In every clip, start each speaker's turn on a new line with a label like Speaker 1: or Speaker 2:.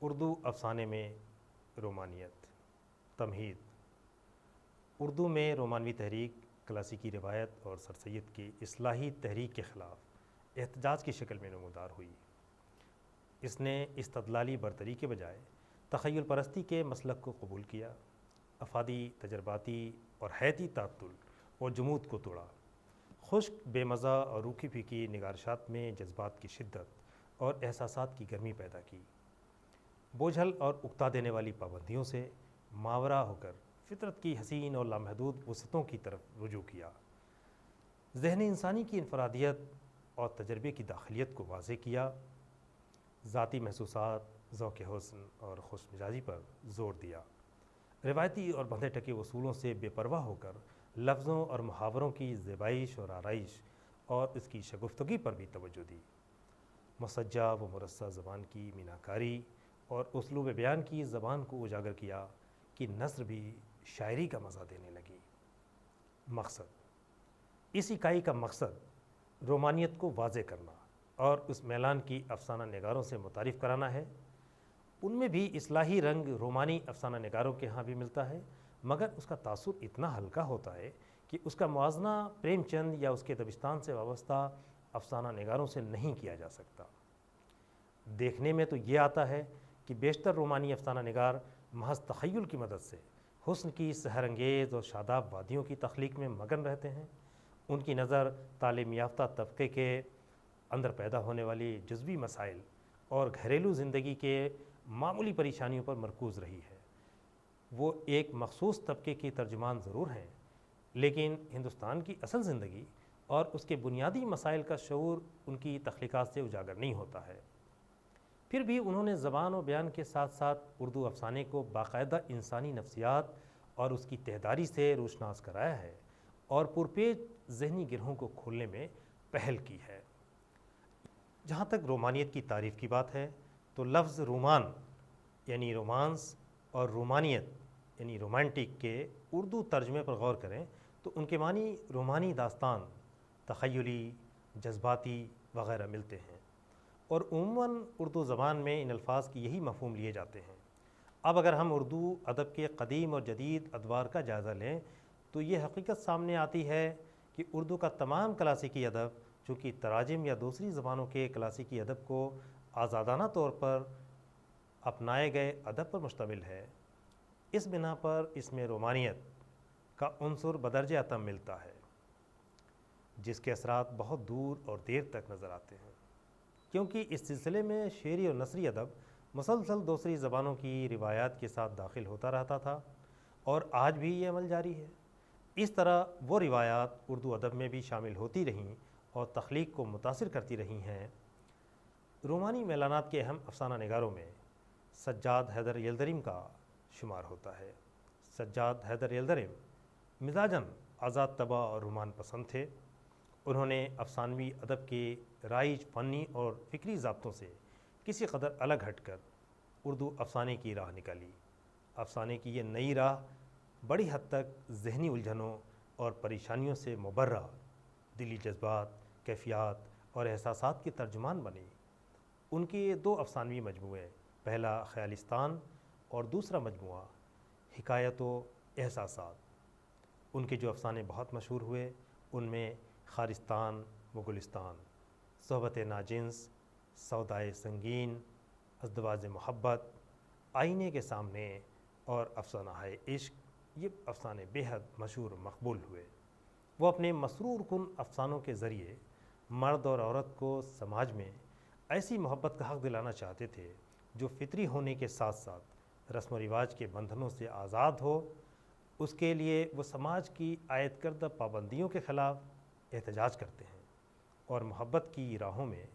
Speaker 1: اردو افسانے میں رومانیت تمہید۔ اردو میں رومانوی تحریک کلاسیکی روایت اور سر سید کی اصلاحی تحریک کے خلاف احتجاج کی شکل میں نمودار ہوئی۔ اس نے استدلالی برتری کے بجائے تخیل پرستی کے مسلک کو قبول کیا، افادی، تجرباتی اور حیاتی تعطل اور جمود کو توڑا، خشک، بے مزہ اور روکھی پھیکی نگارشات میں جذبات کی شدت اور احساسات کی گرمی پیدا کی، بوجھل اور اکتا دینے والی پابندیوں سے ماورا ہو کر فطرت کی حسین اور لامحدود وسعتوں کی طرف رجوع کیا، ذہن انسانی کی انفرادیت اور تجربے کی داخلیت کو واضح کیا، ذاتی محسوسات، ذوق حسن اور خوش مزاجی پر زور دیا، روایتی اور بندھے ٹکے اصولوں سے بے پرواہ ہو کر لفظوں اور محاوروں کی زیبائش اور آرائش اور اس کی شگفتگی پر بھی توجہ دی، مسجع و مرصع زبان کی میناکاری اور اسلوب بیان کی زبان کو اجاگر کیا کہ نثر بھی شاعری کا مزہ دینے لگی۔ مقصد، اس اکائی کا مقصد رومانیت کو واضح کرنا اور اس میلان کی افسانہ نگاروں سے متعارف کرانا ہے۔ ان میں بھی اصلاحی رنگ رومانی افسانہ نگاروں کے ہاں بھی ملتا ہے، مگر اس کا تاثر اتنا ہلکا ہوتا ہے کہ اس کا موازنہ پریم چند یا اس کے دبستان سے وابستہ افسانہ نگاروں سے نہیں کیا جا سکتا۔ دیکھنے میں تو یہ آتا ہے کہ بیشتر رومانی افسانہ نگار محض تخیل کی مدد سے حسن کی سحر انگیز اور شاداب وادیوں کی تخلیق میں مگن رہتے ہیں۔ ان کی نظر تعلیم یافتہ طبقے کے اندر پیدا ہونے والی جزوی مسائل اور گھریلو زندگی کے معمولی پریشانیوں پر مرکوز رہی ہے۔ وہ ایک مخصوص طبقے کی ترجمان ضرور ہیں، لیکن ہندوستان کی اصل زندگی اور اس کے بنیادی مسائل کا شعور ان کی تخلیقات سے اجاگر نہیں ہوتا ہے۔ پھر بھی انہوں نے زبان و بیان کے ساتھ ساتھ اردو افسانے کو باقاعدہ انسانی نفسیات اور اس کی تہداری سے روشناس کرایا ہے اور پرپیچ ذہنی گرہوں کو کھولنے میں پہل کی ہے۔ جہاں تک رومانیت کی تعریف کی بات ہے تو لفظ رومان یعنی رومانس اور رومانیت یعنی رومانٹک کے اردو ترجمے پر غور کریں تو ان کے معنی رومانی داستان، تخیلی، جذباتی وغیرہ ملتے ہیں، اور عموماً اردو زبان میں ان الفاظ کی یہی مفہوم لیے جاتے ہیں۔ اب اگر ہم اردو ادب کے قدیم اور جدید ادوار کا جائزہ لیں تو یہ حقیقت سامنے آتی ہے کہ اردو کا تمام کلاسیکی ادب چونکہ تراجم یا دوسری زبانوں کے کلاسیکی ادب کو آزادانہ طور پر اپنائے گئے ادب پر مشتمل ہے، اس بنا پر اس میں رومانیت کا عنصر بدرجہ اتم ملتا ہے، جس کے اثرات بہت دور اور دیر تک نظر آتے ہیں، کیونکہ اس سلسلے میں شعری اور نثری ادب مسلسل دوسری زبانوں کی روایات کے ساتھ داخل ہوتا رہتا تھا اور آج بھی یہ عمل جاری ہے۔ اس طرح وہ روایات اردو ادب میں بھی شامل ہوتی رہیں اور تخلیق کو متاثر کرتی رہی ہیں۔ رومانی میلانات کے اہم افسانہ نگاروں میں سجاد حیدر یلدریم کا شمار ہوتا ہے۔ سجاد حیدر یلدریم مزاجاً آزاد طبع اور رومان پسند تھے۔ انہوں نے افسانوی ادب کے رائج فنی اور فکری ضابطوں سے کسی قدر الگ ہٹ کر اردو افسانے کی راہ نکالی۔ افسانے کی یہ نئی راہ بڑی حد تک ذہنی الجھنوں اور پریشانیوں سے مبرہ دلی جذبات، کیفیات اور احساسات کے ترجمان بنی۔ ان کے دو افسانوی مجموعے، پہلا خیالستان اور دوسرا مجموعہ حکایت و احساسات، ان کے جو افسانے بہت مشہور ہوئے ان میں خارستان و گلستان، صحبت ناجنس، سودائے سنگین، ازدواج محبت، آئینے کے سامنے اور افسانہ ہے عشق، یہ افسانے بے حد مشہور و مقبول ہوئے۔ وہ اپنے مسرور کن افسانوں کے ذریعے مرد اور عورت کو سماج میں ایسی محبت کا حق دلانا چاہتے تھے جو فطری ہونے کے ساتھ ساتھ رسم و رواج کے بندھنوں سے آزاد ہو۔ اس کے لیے وہ سماج کی عائد کردہ پابندیوں کے خلاف احتجاج کرتے ہیں اور محبت کی راہوں میں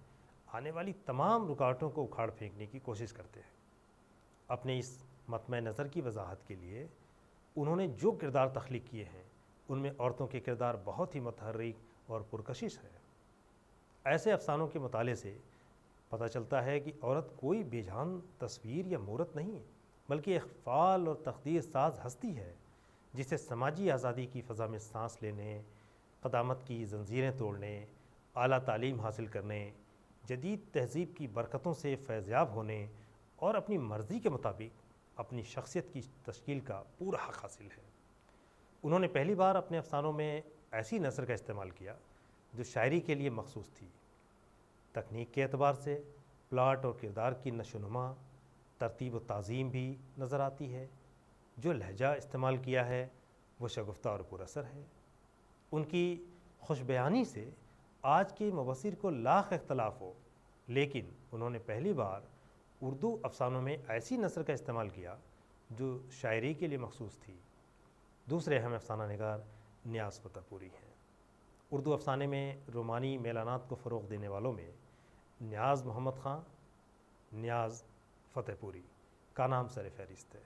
Speaker 1: آنے والی تمام رکاوٹوں کو اکھاڑ پھینکنے کی کوشش کرتے ہیں۔ اپنے اس مطمع نظر کی وضاحت کے لیے انہوں نے جو کردار تخلیق کیے ہیں ان میں عورتوں کے کردار بہت ہی متحرک اور پرکشش ہے۔ ایسے افسانوں کے مطالعے سے پتہ چلتا ہے کہ عورت کوئی بے جان تصویر یا مورت نہیں، بلکہ ایک فعال اور تقدیر ساز ہستی ہے جسے سماجی آزادی کی فضا میں سانس لینے، قدامت کی زنجیریں توڑنے، اعلیٰ تعلیم حاصل کرنے، جدید تہذیب کی برکتوں سے فیضیاب ہونے اور اپنی مرضی کے مطابق اپنی شخصیت کی تشکیل کا پورا حق حاصل ہے۔ انہوں نے پہلی بار اپنے افسانوں میں ایسی نثر کا استعمال کیا جو شاعری کے لیے مخصوص تھی۔ تکنیک کے اعتبار سے پلاٹ اور کردار کی نشو و نما، ترتیب و تعظیم بھی نظر آتی ہے۔ جو لہجہ استعمال کیا ہے وہ شگفتہ اور پر اثر ہے۔ ان کی خوش بیانی سے آج کے مبصر کو لاکھ اختلاف ہو، لیکن انہوں نے پہلی بار اردو افسانوں میں ایسی نثر کا استعمال کیا جو شاعری کے لیے مخصوص تھی۔ دوسرے اہم افسانہ نگار نیاز فتح پوری ہیں۔ اردو افسانے میں رومانی میلانات کو فروغ دینے والوں میں نیاز محمد خان، نیاز فتح پوری کا نام سر فہرست ہے۔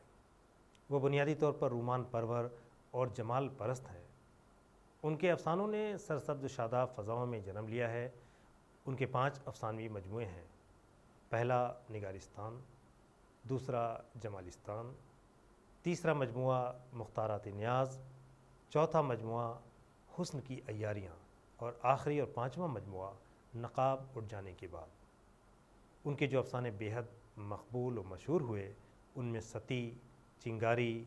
Speaker 1: وہ بنیادی طور پر رومان پرور اور جمال پرست ہیں۔ ان کے افسانوں نے سرسبز و شاداب فضاؤں میں جنم لیا ہے۔ ان کے 5 افسانوی مجموعے ہیں۔ پہلا نگارستان، دوسرا جمالستان، تیسرا مجموعہ مختارات نیاز، چوتھا مجموعہ حسن کی عیاریاں، اور آخری اور 5واں مجموعہ نقاب اٹھ جانے کے بعد۔ ان کے جو افسانے بے حد مقبول و مشہور ہوئے ان میں ستی، چنگاری،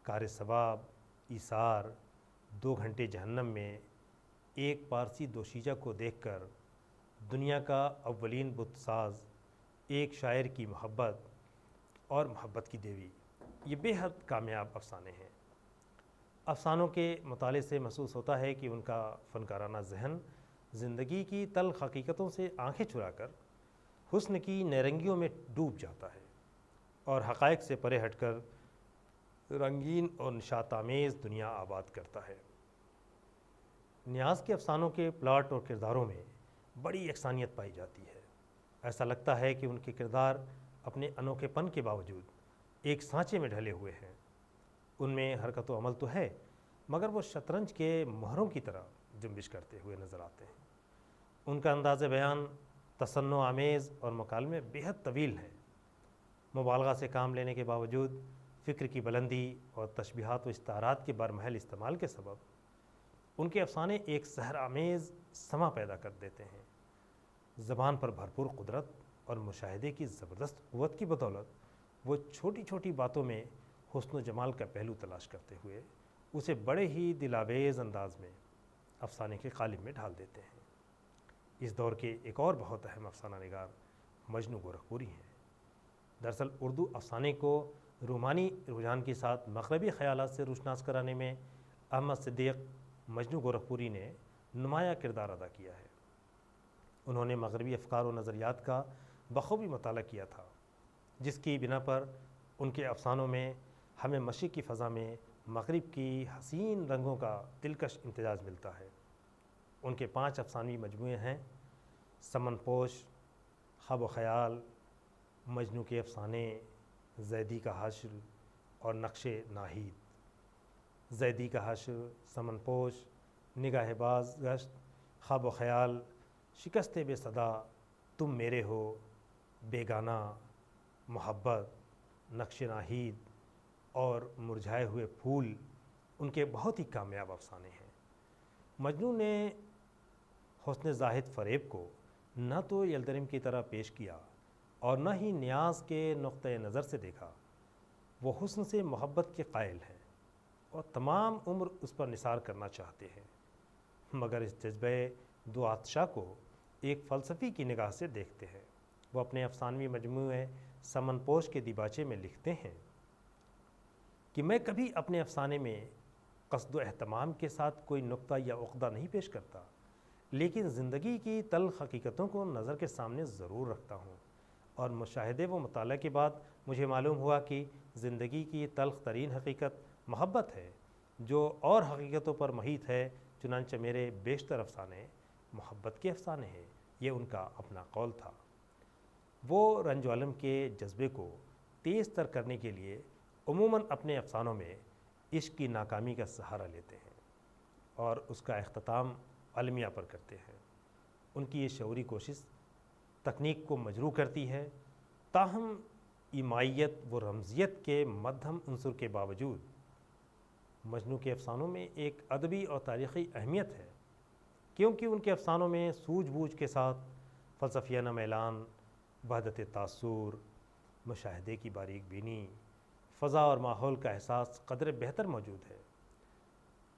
Speaker 1: کار ثواب، ایثار، 2 گھنٹے جہنم میں، ایک پارسی دوشیزہ کو دیکھ کر، دنیا کا اولین بت ساز، ایک شاعر کی محبت اور محبت کی دیوی، یہ بے حد کامیاب افسانے ہیں۔ افسانوں کے مطالعے سے محسوس ہوتا ہے کہ ان کا فنکارانہ ذہن زندگی کی تلخ حقیقتوں سے آنکھیں چرا کر حسن کی نیرنگیوں میں ڈوب جاتا ہے اور حقائق سے پرے ہٹ کر رنگین اور نشاط آمیز دنیا آباد کرتا ہے۔ نیاز کے افسانوں کے پلاٹ اور کرداروں میں بڑی یکسانیت پائی جاتی ہے۔ ایسا لگتا ہے کہ ان کے کردار اپنے انوکھے پن کے باوجود ایک سانچے میں ڈھلے ہوئے ہیں۔ ان میں حرکت و عمل تو ہے، مگر وہ شطرنج کے مہروں کی طرح جنبش کرتے ہوئے نظر آتے ہیں۔ ان کا انداز بیان تصنع آمیز اور مکالمے بے حد طویل ہیں۔ مبالغہ سے کام لینے کے باوجود فکر کی بلندی اور تشبیہات و استعارات کے برمحل استعمال کے سبب ان کے افسانے ایک سحر آمیز سما پیدا کر دیتے ہیں۔ زبان پر بھرپور قدرت اور مشاہدے کی زبردست قوت کی بدولت وہ چھوٹی چھوٹی باتوں میں حسن و جمال کا پہلو تلاش کرتے ہوئے اسے بڑے ہی دلاویز انداز میں افسانے کے قالب میں ڈھال دیتے ہیں۔ اس دور کے ایک اور بہت اہم افسانہ نگار مجنو گورکھپوری ہیں۔ دراصل اردو افسانے کو رومانی رجحان کے ساتھ مغربی خیالات سے روشناس کرانے میں احمد صدیق مجنو گورکھپوری نے نمایاں کردار ادا کیا ہے۔ انہوں نے مغربی افکار و نظریات کا بخوبی مطالعہ کیا تھا، جس کی بنا پر ان کے افسانوں میں ہمیں مشرق کی فضا میں مغرب کی حسین رنگوں کا دلکش امتزاج ملتا ہے۔ ان کے 5 افسانوی مجموعے ہیں: سمن پوش، خواب و خیال، مجنو کے افسانے، زیدی کا حشر اور نقش ناہید۔ زیدی کا حشر، سمن پوش، نگاہ باز گشت، خواب و خیال، شکست بے صدا، تم میرے ہو، بیگانہ، محبت، نقش ناہید اور مرجھائے ہوئے پھول ان کے بہت ہی کامیاب افسانے ہیں۔ مجنو نے حسن زاہد فریب کو نہ تو یلدرم کی طرح پیش کیا اور نہ ہی نیاز کے نقطۂ نظر سے دیکھا۔ وہ حسن سے محبت کے قائل ہیں اور تمام عمر اس پر نثار کرنا چاہتے ہیں، مگر اس جذبہ دو آتشا کو ایک فلسفی کی نگاہ سے دیکھتے ہیں۔ وہ اپنے افسانوی مجموعے سمن پوش کے دیباچے میں لکھتے ہیں کہ میں کبھی اپنے افسانے میں قصد و اہتمام کے ساتھ کوئی نقطہ یا عقدہ نہیں پیش کرتا، لیکن زندگی کی تلخ حقیقتوں کو نظر کے سامنے ضرور رکھتا ہوں، اور مشاہدے و مطالعہ کے بعد مجھے معلوم ہوا کہ زندگی کی تلخ ترین حقیقت محبت ہے، جو اور حقیقتوں پر محیط ہے۔ چنانچہ میرے بیشتر افسانے محبت کے افسانے ہیں۔ یہ ان کا اپنا قول تھا۔ وہ رنج و الم کے جذبے کو تیز تر کرنے کے لیے عموماً اپنے افسانوں میں عشق کی ناکامی کا سہارا لیتے ہیں اور اس کا اختتام المیہ پر کرتے ہیں۔ ان کی یہ شعوری کوشش تکنیک کو مجروح کرتی ہے، تاہم ایمائیت و رمزیت کے مدھم عنصر کے باوجود مجنو کے افسانوں میں ایک ادبی اور تاریخی اہمیت ہے، کیونکہ ان کے افسانوں میں سوجھ بوجھ کے ساتھ فلسفیانہ میلان، وحدت تاثر، مشاہدے کی باریک بینی، فضا اور ماحول کا احساس قدر بہتر موجود ہے۔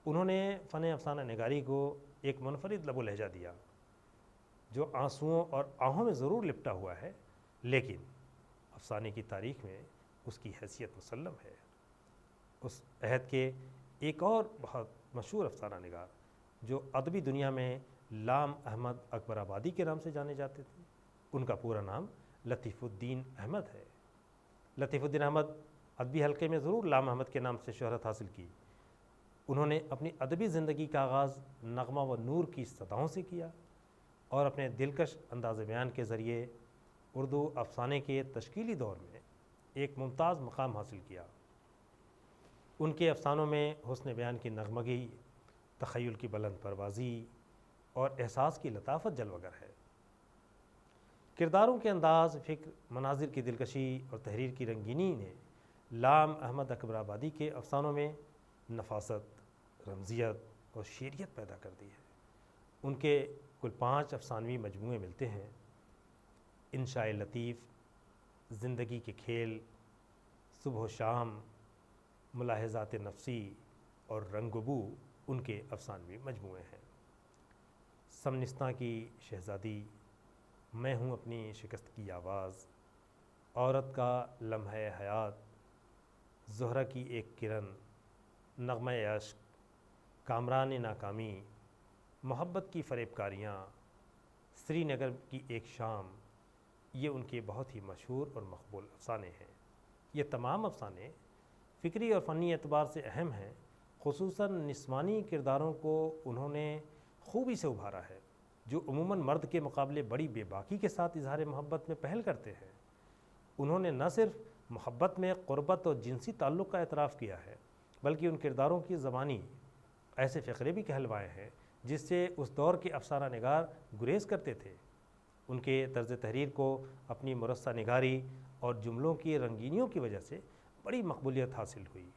Speaker 1: انہوں نے فن افسانہ نگاری کو ایک منفرد لب و لہجہ دیا جو آنسوؤں اور آہوں میں ضرور لپٹا ہوا ہے، لیکن افسانے کی تاریخ میں اس کی حیثیت مسلم ہے۔ اس عہد کے ایک اور بہت مشہور افسانہ نگار جو ادبی دنیا میں لام احمد اکبر آبادی کے نام سے جانے جاتے تھے، ان کا پورا نام لطیف الدین احمد ہے۔ لطیف الدین احمد ادبی حلقے میں ضرور لام احمد کے نام سے شہرت حاصل کی۔ انہوں نے اپنی ادبی زندگی کا آغاز نغمہ و نور کی صداؤں سے کیا اور اپنے دلکش انداز بیان کے ذریعے اردو افسانے کے تشکیلی دور میں ایک ممتاز مقام حاصل کیا۔ ان کے افسانوں میں حسن بیان کی نغمگی، تخیل کی بلند پروازی اور احساس کی لطافت جلوگر ہے۔ کرداروں کے انداز، فکر، مناظر کی دلکشی اور تحریر کی رنگینی نے لام احمد اکبر آبادی کے افسانوں میں نفاست، رمزیت اور شعریت پیدا کر دی ہے۔ ان کے کل 5 افسانوی مجموعے ملتے ہیں: انشاء لطیف، زندگی کے کھیل، صبح و شام، ملاحظات نفسی اور رنگ و بو ان کے افسانوی مجموعے ہیں۔ سمنستاں کی شہزادی، میں ہوں اپنی شکست کی آواز، عورت کا لمحہ حیات، زہرہ کی ایک کرن، نغمہ عشق، کامران ناکامی، محبت کی فریب کاریاں، سری نگر کی ایک شام، یہ ان کے بہت ہی مشہور اور مقبول افسانے ہیں۔ یہ تمام افسانے فکری اور فنی اعتبار سے اہم ہیں۔ خصوصاً نسوانی کرداروں کو انہوں نے خوبی سے ابھارا ہے، جو عموماً مرد کے مقابلے بڑی بے باکی کے ساتھ اظہار محبت میں پہل کرتے ہیں۔ انہوں نے نہ صرف محبت میں قربت اور جنسی تعلق کا اعتراف کیا ہے، بلکہ ان کرداروں کی زبانی ایسے فقرے بھی کہلوائے ہیں جس سے اس دور کے افسانہ نگار گریز کرتے تھے۔ ان کے طرز تحریر کو اپنی مرصع نگاری اور جملوں کی رنگینیوں کی وجہ سے بڑی مقبولیت حاصل ہوئی۔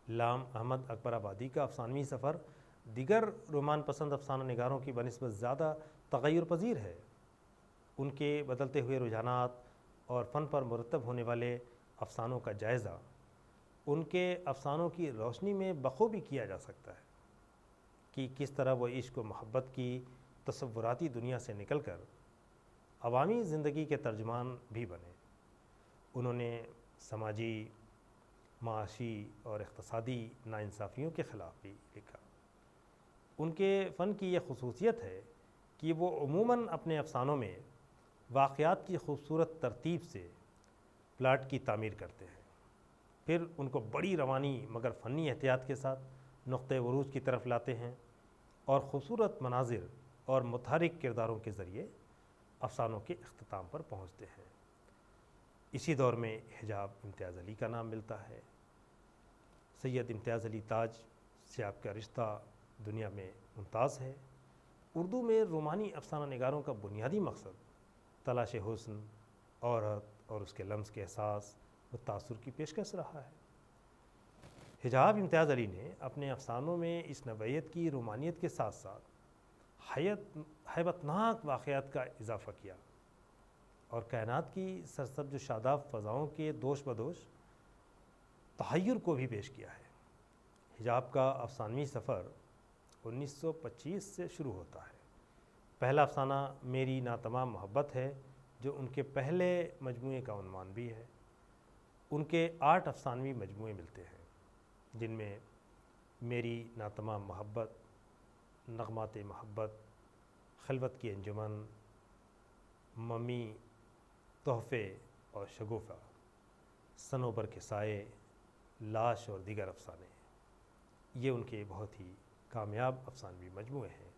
Speaker 1: لام احمد اکبر آبادی کا افسانوی سفر دیگر رومان پسند افسانہ نگاروں کی بنسبت زیادہ تغیر پذیر ہے۔ ان کے بدلتے ہوئے رجحانات اور فن پر مرتب ہونے والے افسانوں کا جائزہ ان کے افسانوں کی روشنی میں بخوبی کیا جا سکتا ہے کہ کس طرح وہ عشق و محبت کی تصوراتی دنیا سے نکل کر عوامی زندگی کے ترجمان بھی بنے۔ انہوں نے سماجی، معاشی اور اقتصادی ناانصافیوں کے خلاف بھی لکھا۔ ان کے فن کی یہ خصوصیت ہے کہ وہ عموماً اپنے افسانوں میں واقعات کی خوبصورت ترتیب سے پلاٹ کی تعمیر کرتے ہیں، پھر ان کو بڑی روانی مگر فنی احتیاط کے ساتھ نقطۂ عروج کی طرف لاتے ہیں اور خوبصورت مناظر اور متحرک کرداروں کے ذریعے افسانوں کے اختتام پر پہنچتے ہیں۔ اسی دور میں حجاب امتیاز علی کا نام ملتا ہے۔ سید امتیاز علی تاج سے آپ کا رشتہ دنیا میں ممتاز ہے۔ اردو میں رومانی افسانہ نگاروں کا بنیادی مقصد تلاش حسن، عورت اور اس کے لمس کے احساس و تاثر کی پیشکش رہا ہے۔ حجاب امتیاز علی نے اپنے افسانوں میں اس نوعیت کی رومانیت کے ساتھ ساتھ ہیبتناک واقعات کا اضافہ کیا اور کائنات کی سرسبز و شاداب فضاؤں کے دوش بدوش تحیر کو بھی پیش کیا ہے۔ حجاب کا افسانوی سفر 1925 سے شروع ہوتا ہے۔ پہلا افسانہ میری ناتمام محبت ہے، جو ان کے پہلے مجموعے کا عنوان بھی ہے۔ ان کے 8 افسانوی مجموعے ملتے ہیں، جن میں میری ناتمام محبت، نغمات محبت، خلوت کی انجمن، ممی، تحفے اور شگوفہ، صنوبر کے سائے، لاش اور دیگر افسانے، یہ ان کے بہت ہی کامیاب افسانوی مجموعے ہیں۔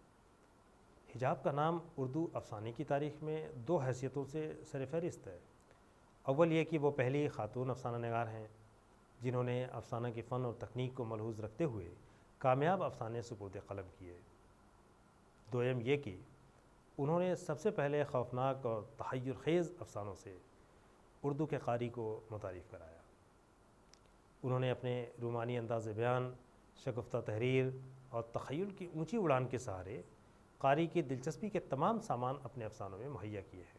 Speaker 1: حجاب کا نام اردو افسانے کی تاریخ میں 2 حیثیتوں سے سرفہرست ہے۔ اول یہ کہ وہ پہلی خاتون افسانہ نگار ہیں جنہوں نے افسانہ کے فن اور تکنیک کو ملحوظ رکھتے ہوئے کامیاب افسانے سپرد قلم کیے۔ دوم یہ کہ انہوں نے سب سے پہلے خوفناک اور تحیر خیز افسانوں سے اردو کے قاری کو متعارف کرایا۔ انہوں نے اپنے رومانی انداز بیان، شگفتہ تحریر اور تخیل کی اونچی اڑان کے سہارے قاری کی دلچسپی کے تمام سامان اپنے افسانوں میں مہیا کیے ہیں۔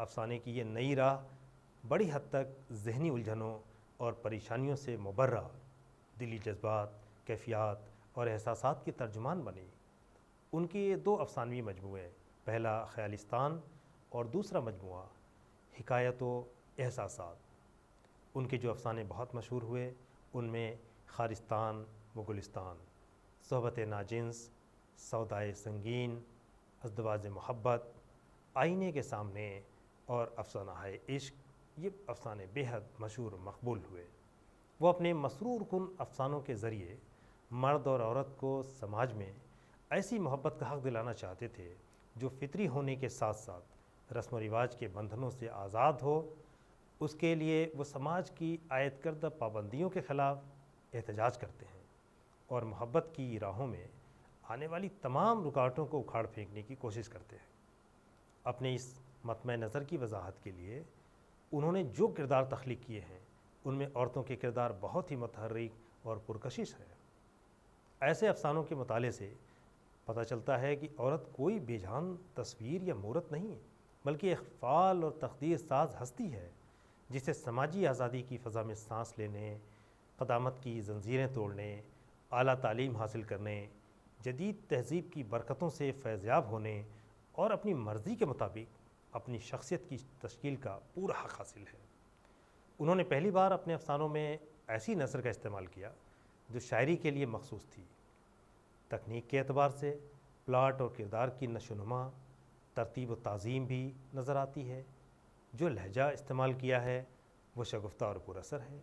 Speaker 1: افسانے کی یہ نئی راہ بڑی حد تک ذہنی الجھنوں اور پریشانیوں سے مبرہ دلی جذبات، کیفیات اور احساسات کے ترجمان بنی۔ ان کے یہ دو افسانوی مجموعے، پہلا خیالستان اور دوسرا مجموعہ حکایت و احساسات، ان کے جو افسانے بہت مشہور ہوئے ان میں خارستان و گلستان، صحبت ناجنس، سودائے سنگین، ازدواج محبت، آئینے کے سامنے اور افسانہ ہے عشق، یہ افسانے بے حد مشہور و مقبول ہوئے۔ وہ اپنے مسرور کن افسانوں کے ذریعے مرد اور عورت کو سماج میں ایسی محبت کا حق دلانا چاہتے تھے جو فطری ہونے کے ساتھ ساتھ رسم و رواج کے بندھنوں سے آزاد ہو۔ اس کے لیے وہ سماج کی عائد کردہ پابندیوں کے خلاف احتجاج کرتے ہیں اور محبت کی راہوں میں آنے والی تمام رکاوٹوں کو اکھاڑ پھینکنے کی کوشش کرتے ہیں۔ اپنے اس مطمع نظر کی وضاحت کے لیے انہوں نے جو کردار تخلیق کیے ہیں ان میں عورتوں کے کردار بہت ہی متحرک اور پرکشش ہے۔ ایسے افسانوں کے مطالعے سے پتہ چلتا ہے کہ عورت کوئی بے جان تصویر یا مورت نہیں، بلکہ ایک فعال اور تقدیر ساز ہستی ہے جسے سماجی آزادی کی فضا میں سانس لینے، قدامت کی زنجیریں توڑنے، اعلیٰ تعلیم حاصل کرنے، جدید تہذیب کی برکتوں سے فیضیاب ہونے اور اپنی مرضی کے مطابق اپنی شخصیت کی تشکیل کا پورا حق حاصل ہے۔ انہوں نے پہلی بار اپنے افسانوں میں ایسی نثر کا استعمال کیا جو شاعری کے لیے مخصوص تھی۔ تکنیک کے اعتبار سے پلاٹ اور کردار کی نشو و نما، ترتیب و تعظیم بھی نظر آتی ہے۔ جو لہجہ استعمال کیا ہے وہ شگفتہ اور پر اثر ہے۔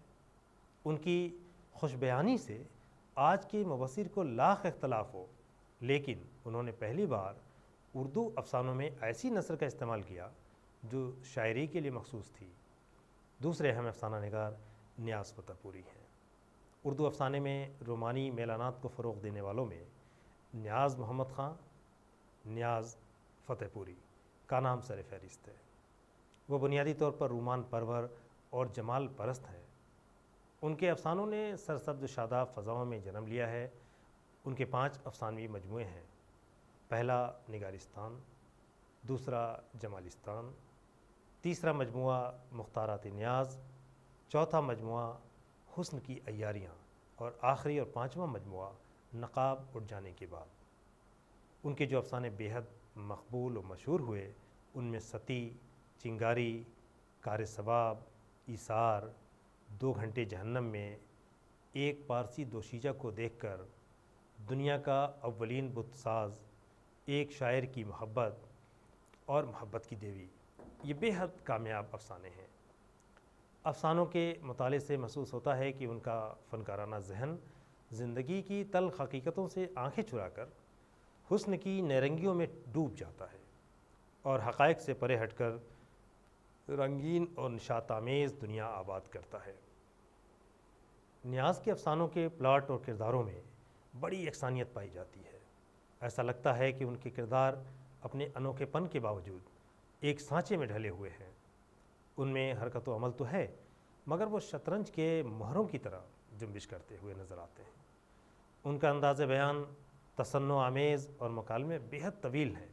Speaker 1: ان کی خوش بیانی سے آج کے مبصر کو لاکھ اختلاف ہو، لیکن انہوں نے پہلی بار اردو افسانوں میں ایسی نثر کا استعمال کیا جو شاعری کے لیے مخصوص تھی۔ دوسرے اہم افسانہ نگار نیاز فتح پوری ہیں۔ اردو افسانے میں رومانی میلانات کو فروغ دینے والوں میں نیاز محمد خان، نیاز فتح پوری کا نام سر فہرست ہے۔ وہ بنیادی طور پر رومان پرور اور جمال پرست ہیں۔ ان کے افسانوں نے سرسبز و شاداب فضاؤں میں جنم لیا ہے۔ ان کے 5 افسانوی مجموعے ہیں۔ پہلا نگارستان، دوسرا جمالستان، تیسرا مجموعہ مختارات نیاز، چوتھا مجموعہ حسن کی عیاریاں اور آخری اور 5واں مجموعہ نقاب اٹھ جانے کے بعد۔ ان کے جو افسانے بے حد مقبول و مشہور ہوئے ان میں ستی، چنگاری، کار ثواب، ایثار، 2 گھنٹے جہنم میں، ایک پارسی دوشیزہ کو دیکھ کر، دنیا کا اولین بت ساز، ایک شاعر کی محبت اور محبت کی دیوی، یہ بے حد کامیاب افسانے ہیں۔ افسانوں کے مطالعے سے محسوس ہوتا ہے کہ ان کا فنکارانہ ذہن زندگی کی تلخ حقیقتوں سے آنکھیں چرا کر حسن کی نیرنگیوں میں ڈوب جاتا ہے اور حقائق سے پرے ہٹ کر رنگین اور نشاط آمیز دنیا آباد کرتا ہے۔ نیاز کے افسانوں کے پلاٹ اور کرداروں میں بڑی یکسانیت پائی جاتی ہے۔ ایسا لگتا ہے کہ ان کے کردار اپنے انوکھے پن کے باوجود ایک سانچے میں ڈھلے ہوئے ہیں۔ ان میں حرکت و عمل تو ہے مگر وہ شطرنج کے مہروں کی طرح جنبش کرتے ہوئے نظر آتے ہیں۔ ان کا انداز بیان تصنع آمیز اور مکالمے بے حد طویل ہے۔